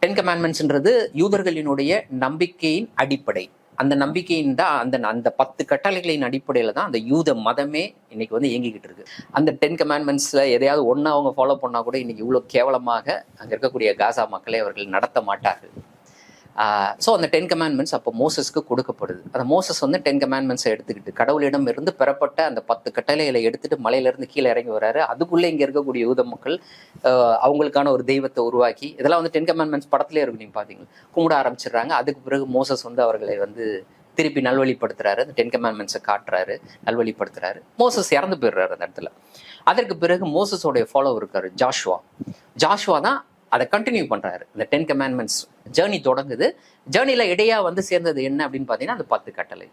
Ten கமாண்ட்மெண்ட்ஸ்ன்றது யூதர்களினுடைய நம்பிக்கையின் அடிப்படை. அந்த நம்பிக்கையின் தான் அந்த 10 கட்டளைகளின் அடிப்படையில தான் அந்த யூத மதமே இன்னைக்கு வந்து இயங்கிக்கிட்டு இருக்கு. அந்த 10 கமாண்ட்மெண்ட்ஸ்ல எதையாவது ஒண்ணு அவங்க ஃபாலோ பண்ணா கூட இன்னைக்கு இவ்வளவு கேவலமாக அங்க இருக்கக்கூடிய காசா மக்களை அவர்கள் நடத்த மாட்டார்கள். ஸோ அந்த 10 கமாண்ட்மெண்ட்ஸ் அப்போ மோசஸ்க்கு கொடுக்கப்படுது. அந்த மோசஸ் வந்து 10 கமாண்ட்மெண்ட்ஸை எடுத்துக்கிட்டு கடவுளிடம் இருந்து பெறப்பட்ட அந்த 10 கட்டளைகளை எடுத்துட்டு மலையிலிருந்து கீழே இறங்கி வர்றாரு. அதுக்குள்ளே இங்கே இருக்கக்கூடிய யூத மக்கள் அவங்களுக்கான ஒரு தெய்வத்தை உருவாக்கி, இதெல்லாம் வந்து 10 கமாண்ட்மெண்ட்ஸ் படத்துலேயே இருக்கு, நீங்கள் பார்த்தீங்க, கும்பிட ஆரம்பிச்சிடுறாங்க. அதுக்கு பிறகு மோசஸ் வந்து அவர்களை வந்து திருப்பி நல்வழிப்படுத்துறாரு. அந்த 10 கமாண்ட்மெண்ட்ஸை காட்டுறாரு, நல்வழிப்படுத்துறாரு. மோசஸ் இறந்து போயிடுறாரு அந்த இடத்துல. அதற்கு பிறகு மோசஸோடைய ஃபாலோ இருக்காரு ஜாஷுவா தான் அதை கண்டினியூ பண்றாரு. இந்த 10 கமாண்ட்மெண்ட்ஸ் ஜேர்னி தொடங்குது. ஜேர்னில இடையா வந்து சேர்ந்தது என்ன அப்படின்னு பாத்தீங்கன்னா அந்த 10 கட்டளை.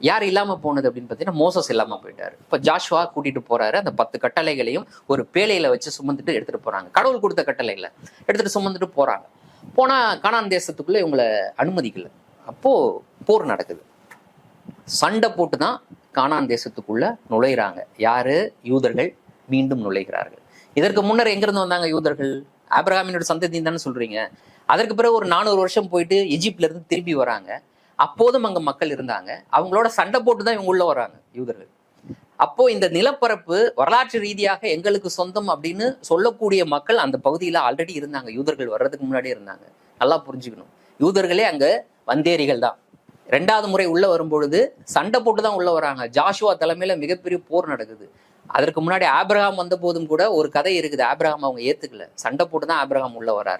யார் இல்லாம போனது அப்படின்னு பாத்தீங்கன்னா மோசஸ் இல்லாம போயிட்டாரு. இப்ப ஜாஷுவா கூட்டிட்டு போறாரு. அந்த 10 கட்டளைகளையும் ஒரு பேழையில வச்சு சுமந்துட்டு எடுத்துட்டு போறாங்க. கடவுள் கொடுத்த கட்டளைகளை எடுத்துட்டு சுமந்துட்டு போறாங்க. போனா கானான் தேசத்துக்குள்ள இவங்களை அனுமதிக்கல. அப்போ போர் நடக்குது. சண்டை போட்டு தான் கானான் தேசத்துக்குள்ள நுழைகிறாங்க. யாரு? யூதர்கள் மீண்டும் நுழைகிறார்கள். இதற்கு முன்னர் எங்கிருந்து வந்தாங்க யூதர்கள்? ஆபிரகாமினோட சந்ததி தானே சொல்றீங்க. அதற்கு பிறகு ஒரு 400 வருஷம் போயிட்டு எஜிப்ட்ல இருந்து திரும்பி வராங்க. அப்போதும் அங்க மக்கள் இருந்தாங்க. அவங்களோட சண்டை போட்டு தான் இவங்க உள்ள வராங்க யூதர்கள். அப்போ இந்த நிலப்பரப்பு வரலாற்று ரீதியாக எங்களுக்கு சொந்தம் அப்படின்னு சொல்லக்கூடிய மக்கள் அந்த பகுதியில ஆல்ரெடி இருந்தாங்க. யூதர்கள் வர்றதுக்கு முன்னாடியே இருந்தாங்க. நல்லா புரிஞ்சுக்கணும். யூதர்களே அங்க வந்தேரிகள் தான். 2வது முறை உள்ள வரும்பொழுது சண்டை போட்டு தான் உள்ள வராங்க. ஜாஷுவா தலைமையில மிகப்பெரிய போர் நடக்குது. அதற்கு முன்னாடி ஆபிரகாம் வந்த போதும் கூட ஒரு கதை இருக்குது. ஆபிரகாம் அவங்க ஏத்துக்கல. சண்டை போட்டு தான் ஆபிரகாம் உள்ள வராரு.